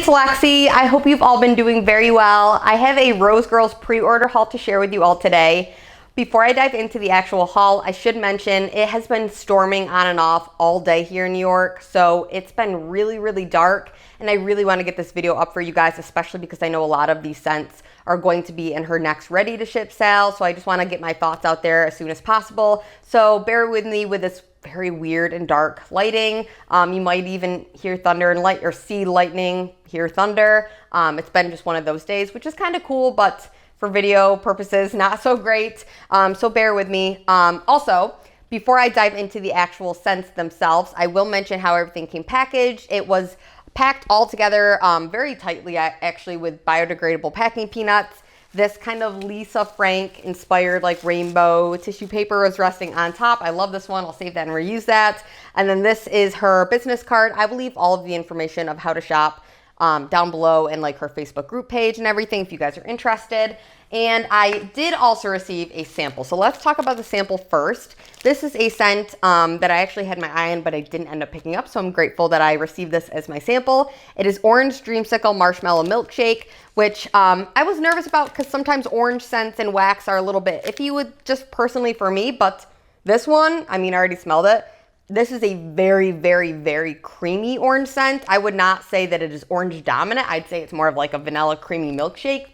it's Lexi. I hope you've all been doing very well. I have a Rose Girls pre-order haul to share with you all today. Before I dive into the actual haul, I should mention it has been storming on and off all day here in New York, so it's been really, really dark, and I really want to get this video up for you guys, especially because I know a lot of these scents are going to be in her next ready to ship sale, so I just want to get my thoughts out there as soon as possible. So bear with me with this very weird and dark lighting. You might even hear thunder and light, or see lightning, hear thunder. It's been just one of those days, which is kind of cool, but for video purposes, not so great. So bear with me. Also, before I dive into the actual scents themselves, I will mention how everything came packaged. It was packed all together very tightly, actually, with biodegradable packing peanuts. This kind of Lisa Frank inspired like rainbow tissue paper was resting on top. I love this one. I'll save that and reuse that. And then this is her business card. I will leave all of the information of how to shop down below, and like her Facebook group page and everything if you guys are interested. And I did also receive a sample. So let's talk about the sample first. This is a scent that I actually had my eye on, but I didn't end up picking up. So I'm grateful that I received this as my sample. It is Orange Dreamsicle Marshmallow Milkshake, which I was nervous about because sometimes orange scents and wax are a little bit iffy with just personally for me. But this one, I mean, I already smelled it. This is a very, very, very creamy orange scent. I would not say that it is orange dominant. I'd say it's more of like a vanilla creamy milkshake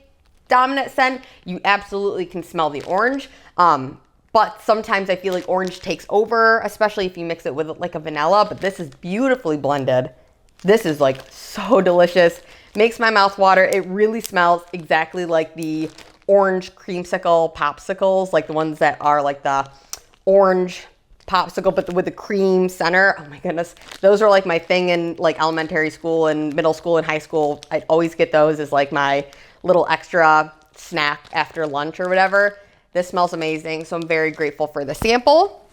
dominant scent. You absolutely can smell the orange. But sometimes I feel like orange takes over, especially if you mix it with like a vanilla, but this is beautifully blended. This is like so delicious. Makes my mouth water. It really smells exactly like the orange creamsicle popsicles, like the ones that are like the orange popsicle, but with the cream center. Oh my goodness. Those are like my thing in like elementary school and middle school and high school. I'd always get those as like my little extra snack after lunch or whatever. This smells amazing. So I'm very grateful for the sample.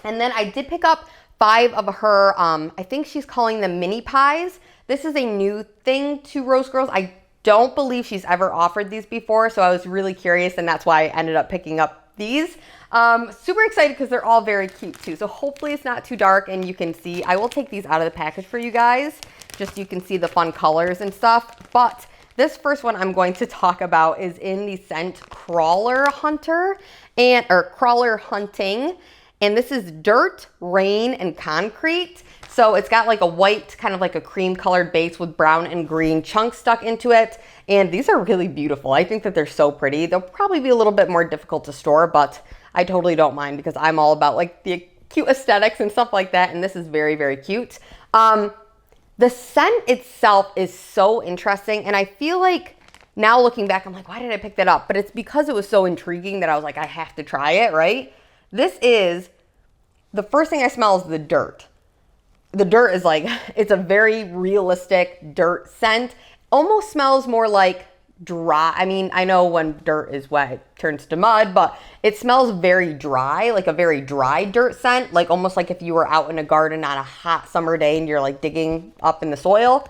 And then I did pick up 5 of her, I think she's calling them mini pies. This is a new thing to Rose Girls. I don't believe she's ever offered these before. So I was really curious, and that's why I ended up picking up these. Super excited because they're all very cute too. So hopefully it's not too dark and you can see. I will take these out of the package for you guys, just so you can see the fun colors and stuff. But this first one I'm going to talk about is in the scent Crawler Hunter, or Crawler Hunting. And this is Dirt, Rain, and Concrete. So it's got like a white, kind of like a cream colored base with brown and green chunks stuck into it. And these are really beautiful. I think that they're so pretty. They'll probably be a little bit more difficult to store, but I totally don't mind because I'm all about like the cute aesthetics and stuff like that. And this is very, very cute. The scent itself is so interesting. And I feel like now looking back, I'm like, why did I pick that up? But it's because it was so intriguing that I was like, I have to try it, right? This is, the first thing I smell is the dirt. The dirt is like, it's a very realistic dirt scent. Almost smells more like dry. I mean, I know when dirt is wet, it turns to mud, but it smells very dry, like a very dry dirt scent, like almost like if you were out in a garden on a hot summer day and you're like digging up in the soil.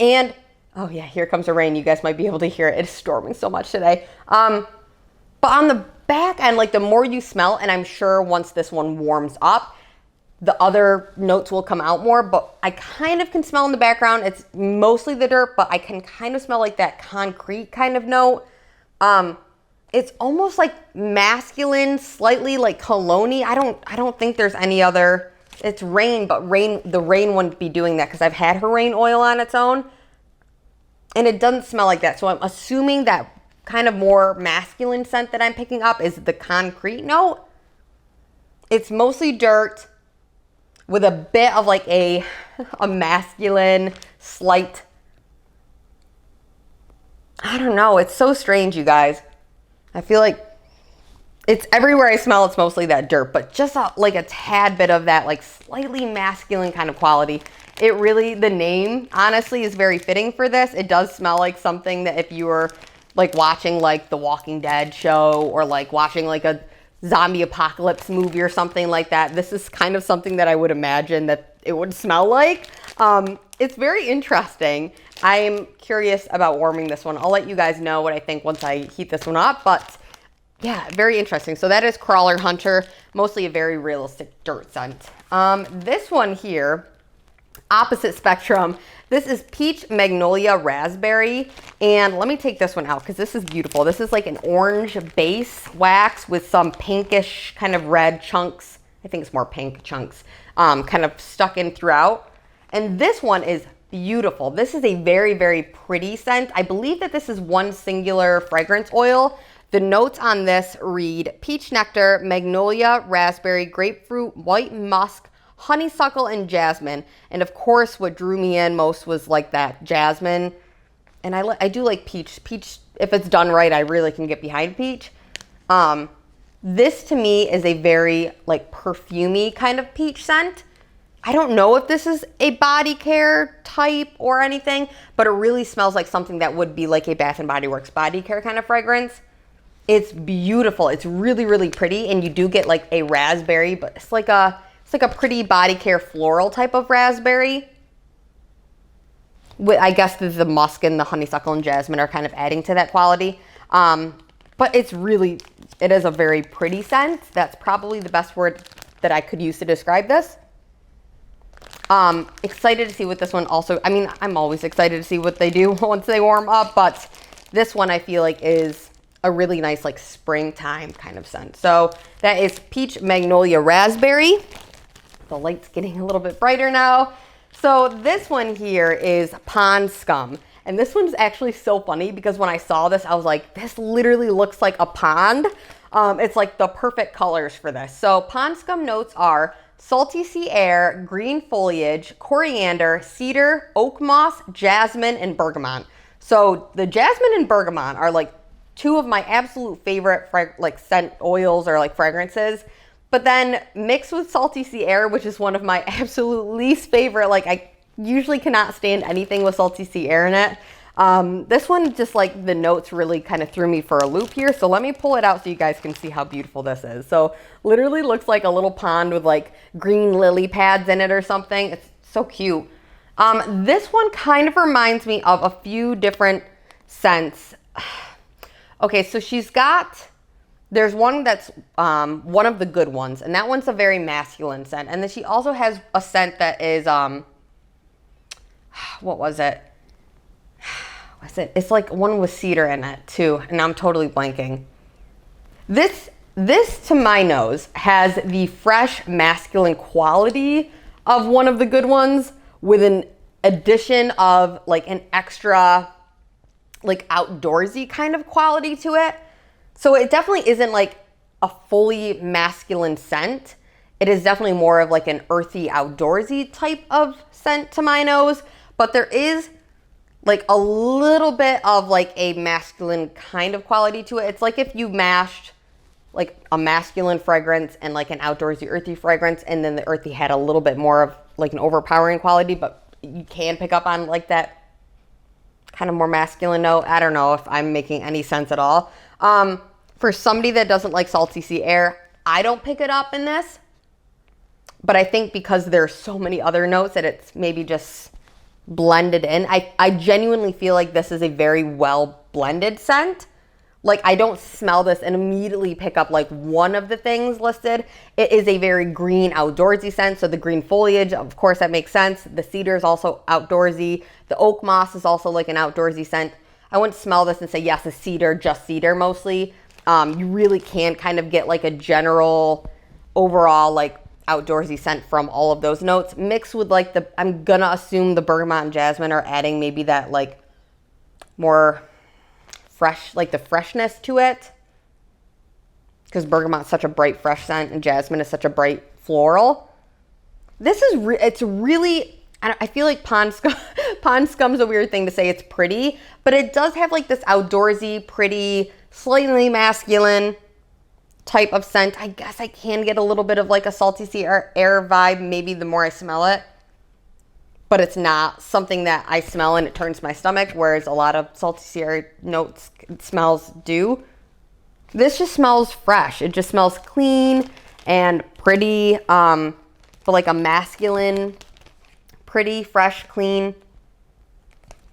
And, oh yeah, here comes the rain. You guys might be able to hear it. It's storming so much today. But on the back end, like the more you smell, and I'm sure once this one warms up, the other notes will come out more, but I kind of can smell in the background. It's mostly the dirt, but I can kind of smell like that concrete kind of note. It's almost like masculine, slightly like cologne-y. I don't think there's any other. It's rain, but the rain wouldn't be doing that because I've had her rain oil on its own, and it doesn't smell like that. So I'm assuming that kind of more masculine scent that I'm picking up is the concrete note. It's mostly dirt with a bit of like a masculine slight, I don't know. It's so strange, you guys. I feel like it's everywhere I smell, it's mostly that dirt, but just like a tad bit of that like slightly masculine kind of quality. It really, the name honestly is very fitting for this. It does smell like something that if you were like watching like the Walking Dead show, or like watching like a zombie apocalypse movie or something like that, this is kind of something that I would imagine that it would smell like. It's very interesting. I'm curious about warming this one. I'll let you guys know what I think once I heat this one up, but yeah, very interesting. So that is Crawler Hunter, mostly a very realistic dirt scent. This one here Opposite spectrum. This is Peach Magnolia Raspberry. And let me take this one out because this is beautiful. This is like an orange base wax with some pinkish kind of red chunks. I think it's more pink chunks kind of stuck in throughout. And this one is beautiful. This is a very, very pretty scent. I believe that this is one singular fragrance oil. The notes on this read peach nectar, magnolia, raspberry, grapefruit, white musk, honeysuckle, and jasmine. And of course, what drew me in most was like that jasmine. And I do like peach. Peach, if it's done right, I really can get behind peach. This to me is a very like perfumey kind of peach scent. I don't know if this is a body care type or anything, but it really smells like something that would be like a Bath & Body Works body care kind of fragrance. It's beautiful. It's really, really pretty, and you do get like a raspberry, but it's like a pretty body care floral type of raspberry. I guess the musk and the honeysuckle and jasmine are kind of adding to that quality. But it is a very pretty scent. That's probably the best word that I could use to describe this. Excited to see what this one also, I mean, I'm always excited to see what they do once they warm up, but this one I feel like is a really nice like springtime kind of scent. So that is Peach Magnolia Raspberry. The light's getting a little bit brighter now. So this one here is Pond Scum. And this one's actually so funny because when I saw this, I was like, this literally looks like a pond. It's like the perfect colors for this. So Pond Scum notes are salty sea air, green foliage, coriander, cedar, oak moss, jasmine, and bergamot. So the jasmine and bergamot are like two of my absolute favorite like scent oils or like fragrances. But then mixed with salty sea air, which is one of my absolute least favorite, like I usually cannot stand anything with salty sea air in it. This one, just like the notes really kind of threw me for a loop here. So let me pull it out so you guys can see how beautiful this is. So literally looks like a little pond with like green lily pads in it or something. It's so cute. This one kind of reminds me of a few different scents. Okay, so there's one that's one of the good ones, and that one's a very masculine scent. And then she also has a scent that is, what was it? It's like one with cedar in it too, and I'm totally blanking. This to my nose has the fresh masculine quality of one of the good ones with an addition of like an extra like outdoorsy kind of quality to it. So it definitely isn't like a fully masculine scent. It is definitely more of like an earthy outdoorsy type of scent to my nose, but there is like a little bit of like a masculine kind of quality to it. It's like if you mashed like a masculine fragrance and like an outdoorsy earthy fragrance, and then the earthy had a little bit more of like an overpowering quality, but you can pick up on like that kind of more masculine note. I don't know if I'm making any sense at all. For somebody that doesn't like salty sea air, I don't pick it up in this, but I think because there's so many other notes that it's maybe just blended in. I genuinely feel like this is a very well blended scent. Like I don't smell this and immediately pick up like one of the things listed. It is a very green outdoorsy scent. So the green foliage, of course, that makes sense. The cedar is also outdoorsy. The oak moss is also like an outdoorsy scent. I wouldn't smell this and say, yes, it's cedar, just cedar mostly. You really can kind of get like a general overall like outdoorsy scent from all of those notes mixed with like I'm gonna assume the bergamot and jasmine are adding maybe that like more fresh, like the freshness to it, because bergamot's such a bright fresh scent and jasmine is such a bright floral. This is it's really, I feel like Pond Scum's a weird thing to say it's pretty, but it does have like this outdoorsy, pretty, slightly masculine type of scent. I guess I can get a little bit of like a salty sea air vibe maybe the more I smell it, but it's not something that I smell and it turns my stomach, whereas a lot of salty sea air notes smells do. This just smells fresh. It just smells clean and pretty, but like a masculine, pretty, fresh, clean,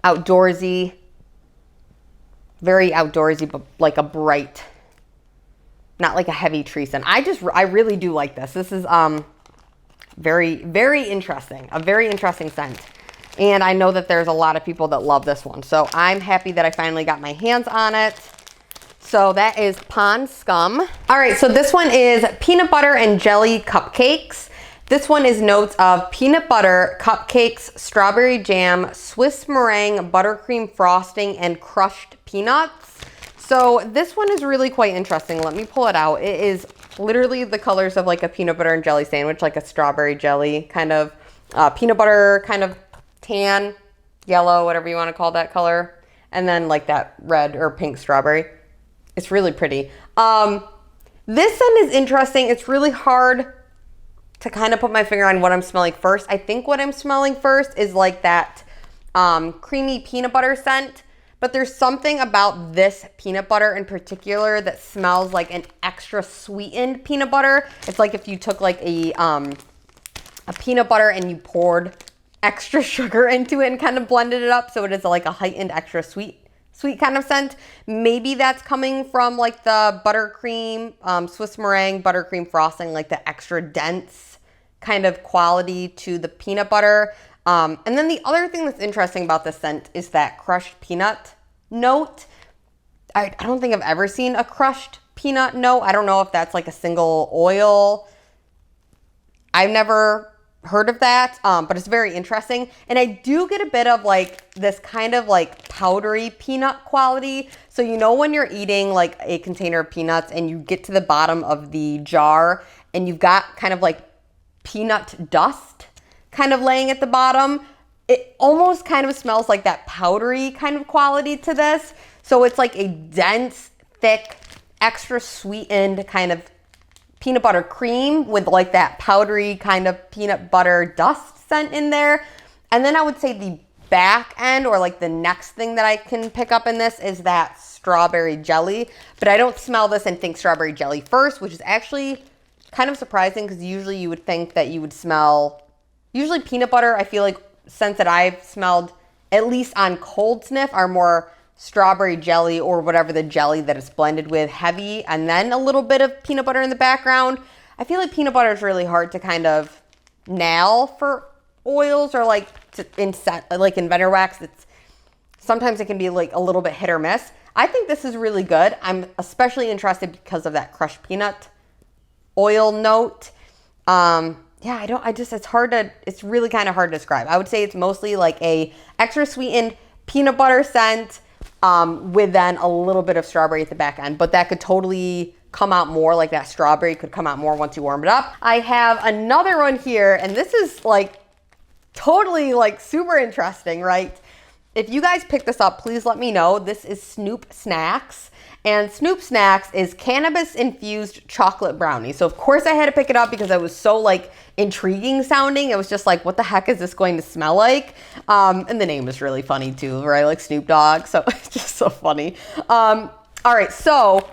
outdoorsy, very outdoorsy, but like a bright, not like a heavy tree scent. I really do like this. This is very, very interesting. A very interesting scent. And I know that there's a lot of people that love this one. So I'm happy that I finally got my hands on it. So that is Pond Scum. All right, so this one is peanut butter and jelly cupcakes. This one is notes of peanut butter, cupcakes, strawberry jam, Swiss meringue, buttercream frosting, and crushed peanuts. So this one is really quite interesting. Let me pull it out. It is literally the colors of like a peanut butter and jelly sandwich, like a strawberry jelly kind of peanut butter kind of tan, yellow, whatever you want to call that color. And then like that red or pink strawberry. It's really pretty. This scent is interesting. It's really hard to kind of put my finger on what I'm smelling first. I think what I'm smelling first is like that creamy peanut butter scent. But there's something about this peanut butter in particular that smells like an extra sweetened peanut butter. It's like if you took like a peanut butter and you poured extra sugar into it and kind of blended it up. So it is like a heightened extra sweet kind of scent. Maybe that's coming from like the buttercream, Swiss meringue, buttercream frosting, like the extra dense kind of quality to the peanut butter. And then the other thing that's interesting about this scent is that crushed peanut note. I don't think I've ever seen a crushed peanut note. I don't know if that's like a single oil. I've never heard of that, but it's very interesting. And I do get a bit of like this kind of like powdery peanut quality. So you know when you're eating like a container of peanuts and you get to the bottom of the jar and you've got kind of like peanut dust kind of laying at the bottom, it almost kind of smells like that powdery kind of quality to this. So it's like a dense, thick, extra sweetened kind of peanut butter cream with like that powdery kind of peanut butter dust scent in there. And then I would say the back end or like the next thing that I can pick up in this is that strawberry jelly. But I don't smell this and think strawberry jelly first, which is actually kind of surprising because usually you would think that you would smell, usually peanut butter, I feel like scents that I've smelled, at least on cold sniff, are more strawberry jelly or whatever the jelly that it's blended with, heavy, and then a little bit of peanut butter in the background. I feel like peanut butter is really hard to kind of nail for oils or like in vendor wax. Sometimes it can be like a little bit hit or miss. I think this is really good. I'm especially interested because of that crushed peanut oil note. It's really kind of hard to describe. I would say it's mostly like a extra sweetened peanut butter scent with then a little bit of strawberry at the back end, but that could totally come out more, like that strawberry could come out more once you warm it up. I have another one here, and this is like totally like super interesting, right? If you guys pick this up, please let me know. This is Snoop Snacks. And Snoop Snacks is cannabis-infused chocolate brownie. So of course I had to pick it up because it was so like intriguing sounding. It was just like, what the heck is this going to smell like? And the name is really funny too, right? Like Snoop Dogg. So it's just so funny. All right, so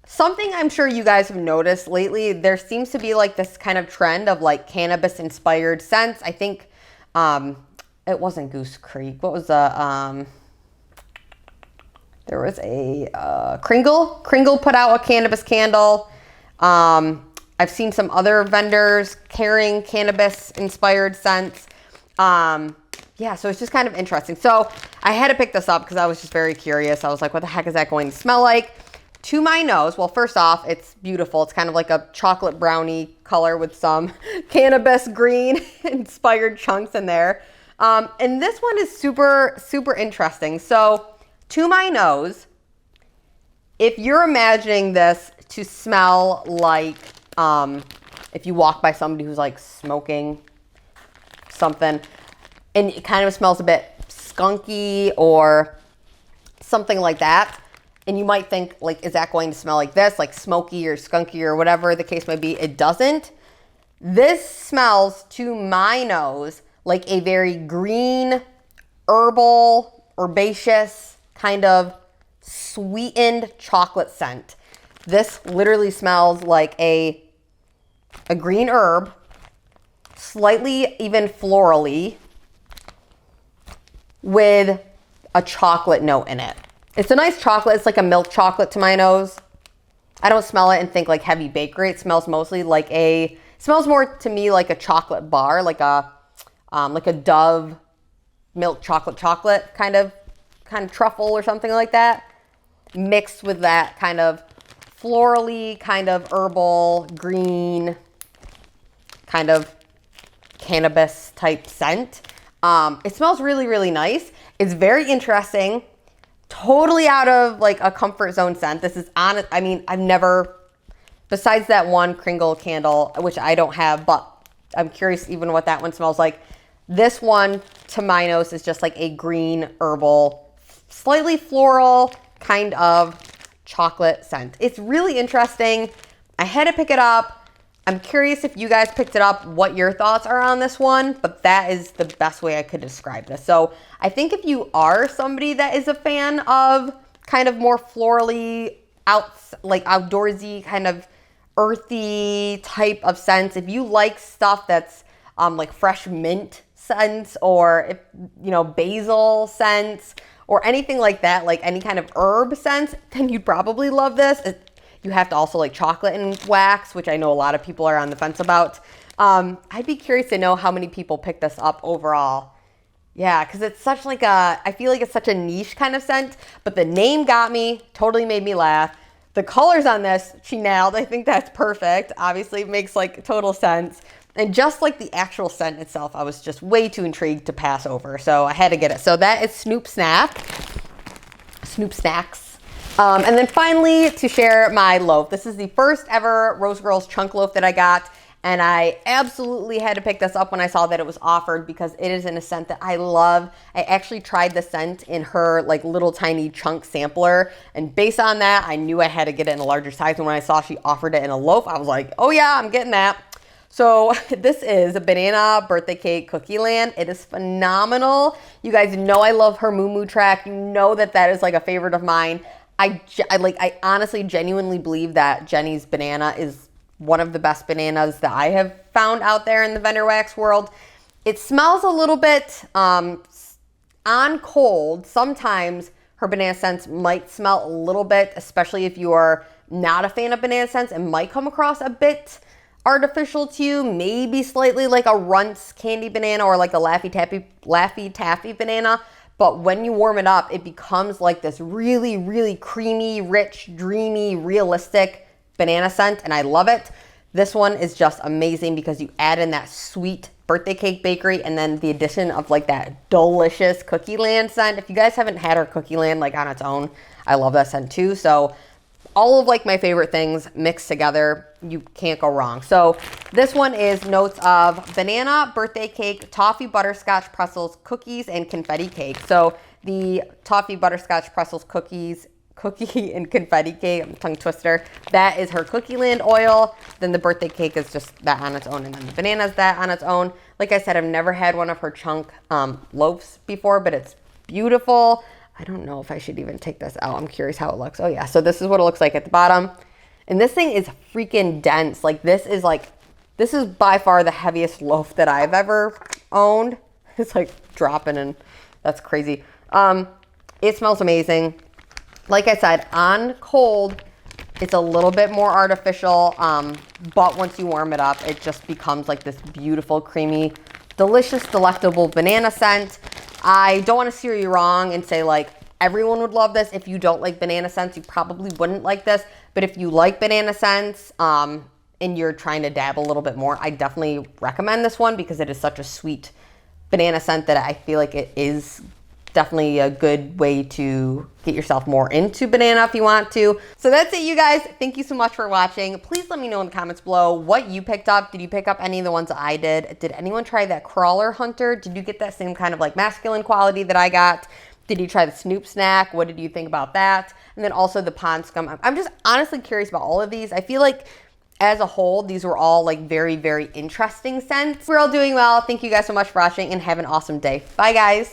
something I'm sure you guys have noticed lately, there seems to be like this kind of trend of like cannabis-inspired scents. I think it wasn't Goose Creek. What was the... There was a Kringle. Kringle put out a cannabis candle. I've seen some other vendors carrying cannabis-inspired scents. Yeah, so it's just kind of interesting. So I had to pick this up because I was just very curious. I was like, what the heck is that going to smell like? To my nose, well, first off, it's beautiful. It's kind of like a chocolate brownie color with some cannabis green inspired chunks in there. And this one is super, super interesting. So to my nose, if you're imagining this to smell like if you walk by somebody who's like smoking something and it kind of smells a bit skunky or something like that, and you might think like, is that going to smell like this, like smoky or skunky or whatever the case might be? It doesn't. This smells to my nose like a very green, herbal, herbaceous, kind of sweetened chocolate scent. This literally smells like a green herb, slightly even florally, with a chocolate note in it. It's a nice chocolate. It's like a milk chocolate to my nose. I don't smell it and think like heavy bakery. It smells mostly like a It smells more to me like a chocolate bar, like a Dove milk chocolate kind of truffle or something like that, mixed with that kind of florally, kind of herbal, green, kind of cannabis type scent. It smells really, really nice. It's very interesting. Totally out of like a comfort zone scent. This is honest. I mean, I've never, besides that one Kringle candle, which I don't have, but I'm curious even what that one smells like. This one, to my nose, is just like a green herbal, slightly floral kind of chocolate scent. It's really interesting. I had to pick it up. I'm curious if you guys picked it up, what your thoughts are on this one, but that is the best way I could describe this. So I think if you are somebody that is a fan of kind of more florally, outdoorsy, kind of earthy type of scents, if you like stuff that's like fresh mint scents, or if basil scents or anything like that, like any kind of herb scents, then you'd probably love this. You have to also like chocolate and wax, which I know a lot of people are on the fence about. I'd be curious to know how many people pick this up overall. Yeah, because it's such like I feel like it's such a niche kind of scent, but the name got me, totally made me laugh. The colors on this, she nailed. I think that's perfect. Obviously, it makes like total sense. And just like the actual scent itself, I was just way too intrigued to pass over. So I had to get it. So that is Snoop Snacks. And then finally, to share my loaf. This is the first ever Rose Girls chunk loaf that I got. And I absolutely had to pick this up when I saw that it was offered, because it is in a scent that I love. I actually tried the scent in her like little tiny chunk sampler. And based on that, I knew I had to get it in a larger size. And when I saw she offered it in a loaf, I was like, oh yeah, I'm getting that. So this is a banana birthday cake cookie land. It is phenomenal. You guys know I love her Moo Moo track. You know that is like a favorite of mine. I honestly genuinely believe that Jenny's banana is one of the best bananas that I have found out there in the vendor wax world. It smells a little bit on cold. Sometimes her banana scents might smell a little bit, especially if you are not a fan of banana scents. It might come across a bit artificial to you, maybe slightly like a Runts candy banana or like a Laffy Taffy banana. But when you warm it up, it becomes like this really, really creamy, rich, dreamy, realistic banana scent, and I love it. This one is just amazing because you add in that sweet birthday cake bakery and then the addition of like that delicious Cookie Land scent. If you guys haven't had her Cookie Land like on its own, I love that scent too. So all of like my favorite things mixed together, you can't go wrong. So this one is notes of banana, birthday cake, toffee butterscotch pretzels, cookies, and confetti cake. So the toffee butterscotch pretzels, cookie and confetti cake, tongue twister, that is her Cookie Land oil. Then the birthday cake is just that on its own, and then the banana is that on its own. Like I said, I've never had one of her chunk loaves before, but it's beautiful. I don't know if I should even take this out. I'm curious how it looks. Oh yeah, so this is what it looks like at the bottom. And this thing is freaking dense. Like this is by far the heaviest loaf that I've ever owned. It's like dropping, and that's crazy. It smells amazing. Like I said, on cold, it's a little bit more artificial, but once you warm it up, it just becomes like this beautiful, creamy, delicious, delectable banana scent. I don't want to steer you wrong and say like everyone would love this. If you don't like banana scents, you probably wouldn't like this. But if you like banana scents and you're trying to dab a little bit more, I definitely recommend this one because it is such a sweet banana scent that I feel like it is definitely a good way to get yourself more into banana if you want to. So that's it, you guys. Thank you so much for watching. Please let me know in the comments below what you picked up. Did you pick up any of the ones that I did? Did anyone try that Crawler Hunter? Did you get that same kind of like masculine quality that I got? Did you try the Snoop Snack? What did you think about that? And then also the Pond Scum. I'm just honestly curious about all of these. I feel like as a whole, these were all like very, very interesting scents. We're all doing well. Thank you guys so much for watching and have an awesome day. Bye guys.